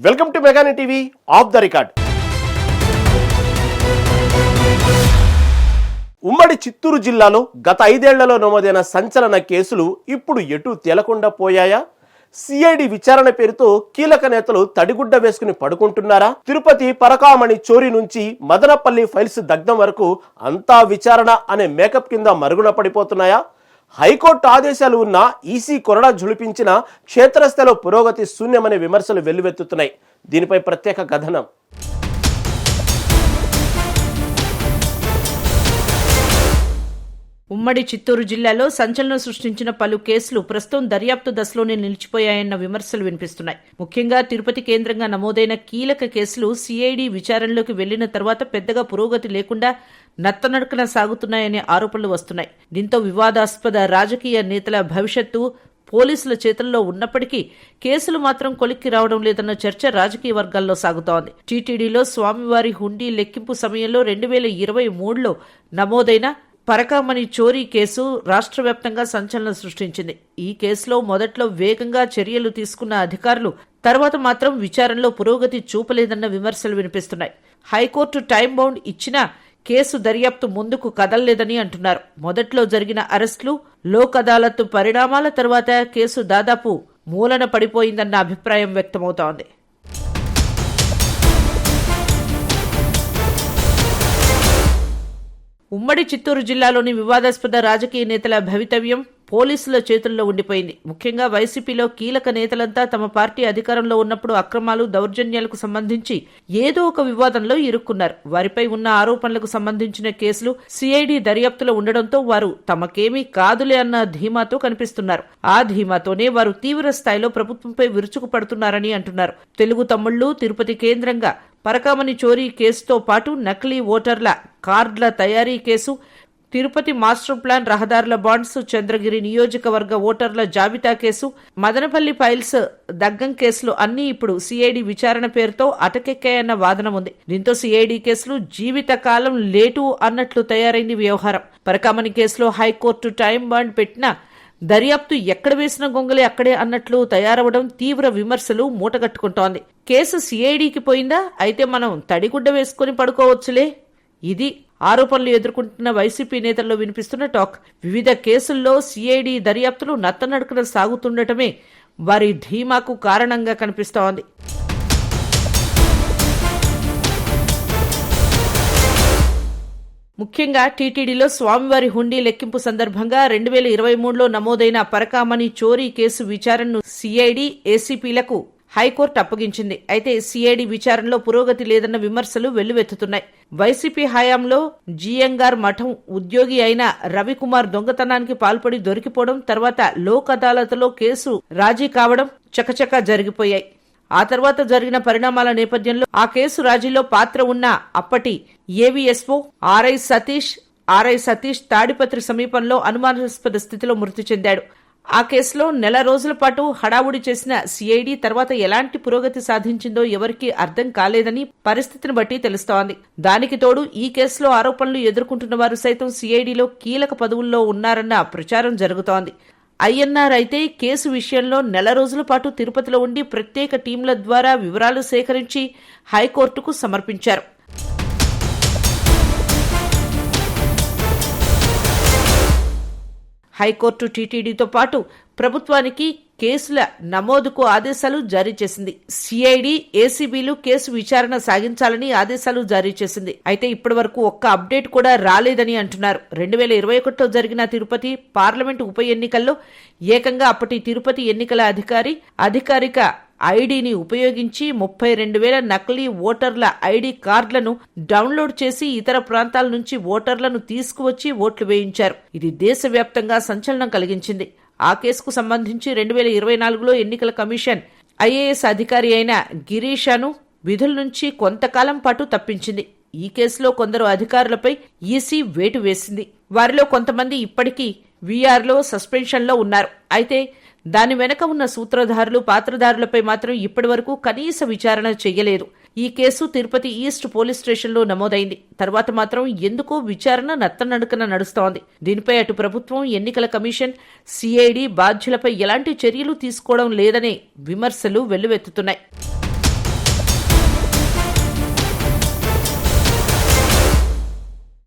Welcome to మెగాని TV of the record. ఉమ్మడి చిత్తూరు జిల్లాలో గత 5 ఏళ్లలో నమోదైన సంచలన కేసులు ఇప్పుడు ఎటు తేలకుండా పోయాయా? సిఐడి విచారణ పేరుతో కీలక నేతలు తడిగుడ్డ వేసుకుని పడుకుంటున్నారా? తిరుపతి పరకామణి చోరీ నుంచి మదనపల్లి ఫైల్స్ దగ్ధం వరకు అంతా విచారణ అనే మేకప్ కింద మరుగున పడిపోతున్నాయా? హైకోర్టు ఆదేశాలు ఉన్నా ఈసీ కొరడా ఝుళిపించిన క్షేత్రస్థాయిలో పురోగతి శూన్యమనే విమర్శలు వెల్లువెత్తుతున్నాయి. దీనిపై ప్రత్యేక కథనం. ఉమ్మడి చిత్తూరు జిల్లాలో సంచలనం సృష్టించిన పలు కేసులు ప్రస్తుతం దర్యాప్తు దశలోనే నిలిచిపోయాయన్న విమర్శలు వినిపిస్తున్నాయి. ముఖ్యంగా తిరుపతి కేంద్రంగా నమోదైన కీలక కేసులు సిఐడి విచారణలోకి వెళ్లిన తర్వాత పెద్దగా పురోగతి లేకుండా నత్తనడకన సాగుతున్నాయనే ఆరోపణలు వస్తున్నాయి. దీంతో వివాదాస్పద రాజకీయ నేతల భవిష్యత్తు పోలీసుల చేతుల్లో ఉన్నప్పటికీ కేసులు మాత్రం కొలిక్కి రావడం లేదన్న చర్చ రాజకీయ వర్గాల్లో సాగుతోంది. టీటీడీలో స్వామివారి హుండీ లెక్కింపు సమయంలో 2023లో నమోదైన పరకామణి చోరీ కేసు రాష్ట్ర వ్యాప్తంగా సంచలనం సృష్టించింది. ఈ కేసులో మొదట్లో వేగంగా చర్యలు తీసుకున్న అధికారులు తర్వాత మాత్రం విచారణలో పురోగతి చూపలేదన్న విమర్శలు వినిపిస్తున్నాయి. హైకోర్టు టైం బౌండ్ ఇచ్చినా కేసు దర్యాప్తు ముందుకు కదలలేదని అంటున్నారు. మొదట్లో జరిగిన అరెస్టులు, లోక్ అదాలత్ పరిణామాల తర్వాత కేసు దాదాపు మూలన పడిపోయిందన్న అభిప్రాయం వ్యక్తమవుతోంది. ఉమ్మడి చిత్తూరు జిల్లాలోని వివాదాస్పద రాజకీయ నేతల భవితవ్యం పోలీసుల చేతుల్లో ఉండిపోయింది. ముఖ్యంగా వైసీపీలో కీలక నేతలంతా తమ పార్టీ అధికారంలో ఉన్నప్పుడు అక్రమాలు, దౌర్జన్యాలకు సంబంధించి ఏదో ఒక వివాదంలో ఇరుక్కున్నారు. వారిపై ఉన్న ఆరోపణలకు సంబంధించిన కేసులు సిఐడి దర్యాప్తులో ఉండడంతో వారు తమకేమీ కాదులే అన్న ధీమాతో కనిపిస్తున్నారు. ఆ ధీమాతోనే వారు తీవ్ర స్థాయిలో ప్రభుత్వంపై విరుచుకుపడుతున్నారని అంటున్నారు. తెలుగు తమ్ముళ్లు తిరుపతి కేంద్రంగా పరకామణి చోరీ కేసుతో పాటు నకిలీ ఓటర్ల కార్డుల తయారీ కేసు, తిరుపతి మాస్టర్ ప్లాన్ రహదారుల బాండ్స్, చంద్రగిరి నియోజకవర్గ ఓటర్ల జాబితా కేసు, మదనపల్లి ఫైల్స్ దగ్గం కేసులు అన్నీ ఇప్పుడు సిఐడి విచారణ పేరుతో అటకెక్కాయన్న వాదన ఉంది. దీంతో సిఐడి కేసులు జీవితకాలం లేటు అన్నట్లు తయారైంది వ్యవహారం. పరకామణి కేసులో హైకోర్టు టైం బాండ్ పెట్టినా దర్యాప్తు ఎక్కడ వేసిన గొంగలే అక్కడే అన్నట్లు తయారవడం తీవ్ర విమర్శలు మూటగట్టుకుంటోంది. కేసు సిఐడికి పోయిందా? అయితే మనం తడిగుడ్డ వేసుకుని పడుకోవచ్చులే. ఇది ఆరోపణలు ఎదుర్కొంటున్న వైసీపీ నేతల్లో వినిపిస్తున్న టాక్. వివిధ కేసుల్లో సిఐడి దర్యాప్తులు నత్తనడకన సాగుతుండటమే వారి ధీమాకు కారణంగా కనిపిస్తోంది. ముఖ్యంగా టీటీడీలో స్వామివారి హుండీ లెక్కింపు సందర్భంగా 2023లో నమోదైన పరకామణి చోరీ కేసు విచారణను సిఐడి, ఏసీపీలకు హైకోర్టు అప్పగించింది. అయితే సిఐడి విచారణలో పురోగతి లేదన్న విమర్శలు వెల్లువెత్తుతున్నాయి. వైసీపీ హయాంలో జియంగార్ మఠం ఉద్యోగి అయిన రవికుమార్ దొంగతనానికి పాల్పడి దొరికిపోవడం, తర్వాత లోక్ అదాలత్లో కేసు రాజీ కావడం చకచకా జరిగిపోయాయి. ఆ తర్వాత జరిగిన పరిణామాల నేపథ్యంలో ఆ కేసు రాజీలో పాత్ర ఉన్న అప్పటి ఏవీఎస్ఓ ఆర్ఐ సతీష్ తాడిపత్రి సమీపంలో అనుమానాస్పద స్థితిలో మృతి చెందాడు. ఆ కేసులో నెల రోజుల పాటు హడావుడి చేసిన సిఐడి తర్వాత ఎలాంటి పురోగతి సాధించిందో ఎవరికీ అర్థం కాలేదని పరిస్థితిని బట్టి తెలుస్తోంది. దానికి తోడు ఈ కేసులో ఆరోపణలు ఎదుర్కొంటున్న వారు సైతం సిఐడిలో కీలక పదవుల్లో ఉన్నారన్న ప్రచారం జరుగుతోంది. ఐఎన్ఆర్ అయితే కేసు విషయంలో నెల రోజుల పాటు తిరుపతిలో ఉండి ప్రత్యేక టీంల ద్వారా వివరాలు సేకరించి హైకోర్టుకు సమర్పించారు. హైకోర్టు టీటీడీతో పాటు ప్రభుత్వానికి కేసుల నమోదుకు ఆదేశాలు జారీ చేసింది. సిఐడి, ఏసీబీలు కేసు విచారణ సాగించాలని ఆదేశాలు జారీ చేసింది. అయితే ఇప్పటి వరకు ఒక్క అప్డేట్ కూడా రాలేదని అంటున్నారు. 2021లో జరిగిన తిరుపతి పార్లమెంటు ఉప ఎన్నికల్లో ఏకంగా అప్పటి తిరుపతి ఎన్నికల అధికారిక ఐడిని ఉపయోగించి 32,000 నకిలీ ఓటర్ల ఐడి కార్డులను డౌన్లోడ్ చేసి ఇతర ప్రాంతాల నుంచి ఓటర్లను తీసుకువచ్చి ఓట్లు వేయించారు. ఇది దేశవ్యాప్తంగా సంచలనం కలిగించింది. ఆ కేసుకు సంబంధించి 2024లో ఎన్నికల కమిషన్ ఐఏఎస్ అధికారి అయిన గిరీషాను విధుల నుంచి కొంతకాలం పాటు తప్పించింది. ఈ కేసులో కొందరు అధికారులపై ఈసీ వేటు వేసింది. వారిలో కొంతమంది ఇప్పటికీ వీఆర్లో సస్పెన్షన్లో ఉన్నారు. అయితే దాని వెనక ఉన్న సూత్రధారులు, పాత్రధారులపై మాత్రం ఇప్పటి వరకు కనీస విచారణ చేయలేదు. ఈ కేసు తిరుపతి ఈస్ట్ పోలీస్ స్టేషన్లో నమోదైంది. తర్వాత మాత్రం ఎందుకో విచారణ నత్తనడకన నడుస్తోంది. దీనిపై అటు ప్రభుత్వం, ఎన్నికల కమిషన్, సిఐడి బాధ్యులపై ఎలాంటి చర్యలు తీసుకోవడం లేదనే విమర్శలు వెల్లువెత్తుతున్నాయి.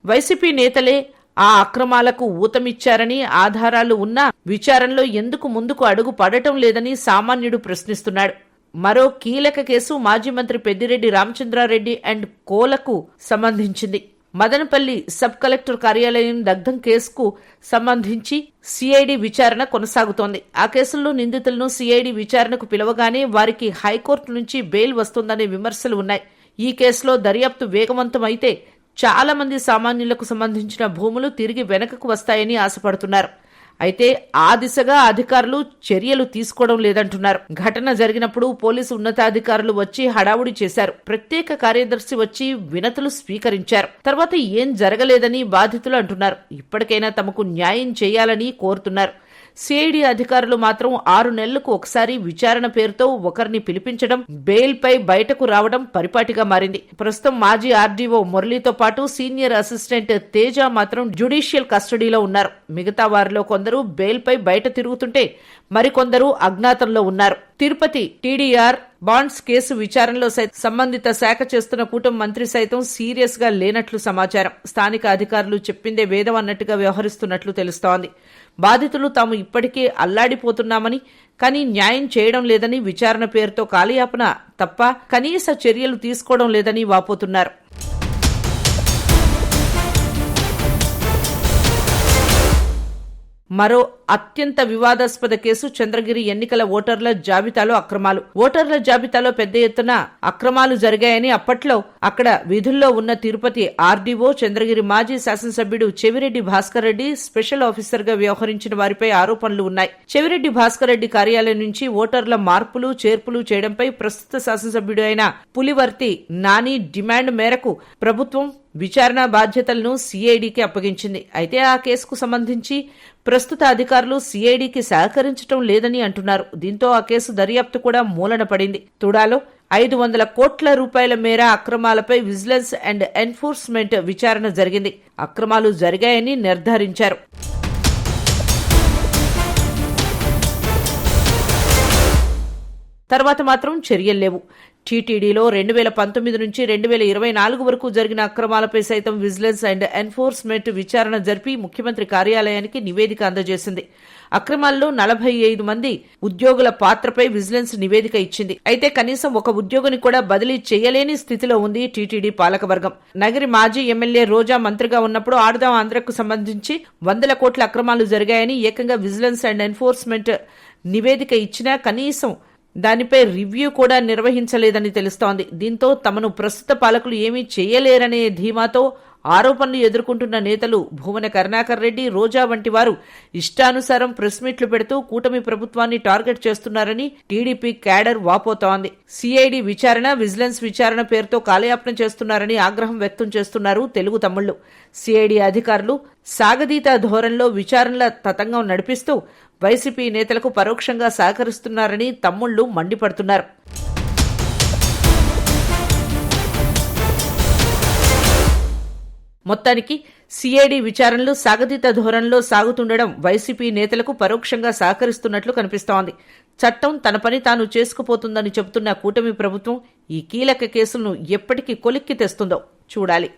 వైసీపీ నేతలే ఆ అక్రమాలకు ఊతమిచ్చారని ఆధారాలు ఉన్నా విచారణలో ఎందుకు ముందుకు అడుగు పడటం లేదని సామాన్యుడు ప్రశ్నిస్తున్నాడు. మరో కీలక కేసు మాజీ మంత్రి పెద్దిరెడ్డి రామచంద్రారెడ్డి అండ్ కోలకు సంబంధించింది. మదనపల్లి సబ్ కలెక్టర్ కార్యాలయం దగ్ధం కేసుకు సంబంధించి సిఐడి విచారణ కొనసాగుతోంది. ఆ కేసుల్లో నిందితులను సిఐడి విచారణకు పిలవగానే వారికి హైకోర్టు నుంచి బెయిల్ వస్తుందనే విమర్శలు ఉన్నాయి. ఈ కేసులో దర్యాప్తు వేగవంతం అయితే చాలా మంది సామాన్యులకు సంబంధించిన భూములు తిరిగి వెనకకు వస్తాయని ఆశపడుతున్నారు. అయితే ఆ దిశగా అధికారులు చర్యలు తీసుకోవడం లేదంటున్నారు. ఘటన జరిగినప్పుడు పోలీసు ఉన్నతాధికారులు వచ్చి హడావుడి చేశారు. ప్రత్యేక కార్యదర్శి వచ్చి వినతులు స్వీకరించారు. తర్వాత ఏం జరగలేదని బాధితులు అంటున్నారు. ఇప్పటికైనా తమకు న్యాయం చేయాలని కోరుతున్నారు. సిఐడి అధికారులు మాత్రం 6 నెలలకు ఒకసారి విచారణ పేరుతో ఒకరిని పిలిపించడం, బెయిల్ పై బయటకు రావడం పరిపాటిగా మారింది. ప్రస్తుతం మాజీ ఆర్డీఓ మురళీతో పాటు సీనియర్ అసిస్టెంట్ తేజ మాత్రం జ్యుడిషియల్ కస్టడీలో ఉన్నారు. మిగతా వారిలో కొందరు బెయిల్ పై బయట తిరుగుతుంటే మరికొందరు అజ్ఞాతంలో ఉన్నారు. తిరుపతి టీడీఆర్ బాండ్స్ కేసు విచారణలో సంబంధిత శాఖ చేస్తున్న కూటమి మంత్రి సైతం సీరియస్ గా లేనట్లు సమాచారం. స్థానిక అధికారులు చెప్పిందే వేదం అన్నట్టుగా వ్యవహరిస్తున్నట్లు తెలుస్తోంది. బాధితులు తాము ఇప్పటికే అల్లాడిపోతున్నామని, కానీ న్యాయం చేయడం లేదని, విచారణ పేరుతో కాలయాపన తప్ప కనీస చర్యలు తీసుకోవడం లేదని వాపోతున్నారు. మరో అత్యంత వివాదాస్పద కేసు చంద్రగిరి ఎన్నికల ఓటర్ల జాబితాలో అక్రమాలు. ఓటర్ల జాబితాలో పెద్ద ఎత్తున అక్రమాలు జరిగాయని అప్పట్లో అక్కడ విధుల్లో ఉన్న తిరుపతి ఆర్డీఓ, చంద్రగిరి మాజీ శాసనసభ్యుడు చెవిరెడ్డి భాస్కర్ రెడ్డి స్పెషల్ ఆఫీసర్ గా వ్యవహరించిన వారిపై ఆరోపణలు ఉన్నాయి. చెవిరెడ్డి భాస్కర్ రెడ్డి కార్యాలయం నుంచి ఓటర్ల మార్పులు చేర్పులు చేయడంపై ప్రస్తుత శాసనసభ్యుడు అయిన పులివర్తి నాని డిమాండ్ మేరకు ప్రభుత్వం విచారణ బాధ్యతలను సిఐడికి అప్పగించింది. అయితే ఆ కేసుకు సంబంధించి ప్రస్తుత అధికారులు సిఐడికి సహకరించడం లేదని అంటున్నారు. దీంతో ఆ కేసు దర్యాప్తు కూడా మూలన పడింది. తుడాలో 500 కోట్ల రూపాయల మేర అక్రమాలపై విజిలెన్స్ అండ్ ఎన్ఫోర్స్మెంట్ విచారణ జరిగింది. అక్రమాలు జరిగాయని నిర్ధారించారు. తర్వాత మాత్రం చర్యలు లేవు. టీటీడీలో 2019 నుంచి 2024 వరకు జరిగిన అక్రమాలపై సైతం విజిలెన్స్ అండ్ ఎన్ఫోర్స్మెంట్ విచారణ జరిపి ముఖ్యమంత్రి కార్యాలయానికి నివేదిక అందజేసింది. అక్రమాల్లో 45 మంది ఉద్యోగుల పాత్రపై విజిలెన్స్ నివేదిక ఇచ్చింది. అయితే కనీసం ఒక ఉద్యోగిని కూడా బదిలీ చేయలేని స్థితిలో ఉంది టీటీడీ పాలకవర్గం. నగరి మాజీ ఎమ్మెల్యే రోజా మంత్రిగా ఉన్నప్పుడు ఆడుదాం ఆంధ్రకు సంబంధించి 100 కోట్ల అక్రమాలు జరిగాయని ఏకంగా విజిలెన్స్ అండ్ ఎన్ఫోర్స్మెంట్ నివేదిక ఇచ్చినా కనీసం దానిపై రివ్యూ కూడా నిర్వహించలేదని తెలుస్తోంది. దీంతో తమను ప్రస్తుత పాలకులు ఏమీ చేయలేరనే ధీమాతో ఆరోపణలు ఎదుర్కొంటున్న నేతలు భూమన కరుణాకర్ రెడ్డి, రోజా వంటి వారు ఇష్టానుసారం ప్రెస్ మీట్లు పెడుతూ కూటమి ప్రభుత్వాన్ని టార్గెట్ చేస్తున్నారని టీడీపీ క్యాడర్ వాపోతోంది. సిఐడి విచారణ, విజిలెన్స్ విచారణ పేరుతో కాలయాపన చేస్తున్నారని ఆగ్రహం వ్యక్తం చేస్తున్నారు తెలుగు తమ్ముళ్లు. సిఐడి అధికారులు సాగదీత ధోరణిలో విచారణల తతంగం నడిపిస్తూ వైసీపీ నేతలకు పరోక్షంగా సహకరిస్తున్నారని తమ్ముళ్లు మండిపడుతున్నారు. మొత్తానికి సిఐడి విచారణలు సాగతీత ధోరణిలో సాగుతుండడం వైసీపీ నేతలకు పరోక్షంగా సహకరిస్తున్నట్లు కనిపిస్తోంది. చట్టం తన పని తాను చేసుకుపోతుందని చెబుతున్న కూటమి ప్రభుత్వం ఈ కీలక కేసులను ఎప్పటికీ కొలిక్కి తెస్తుందో చూడాలి.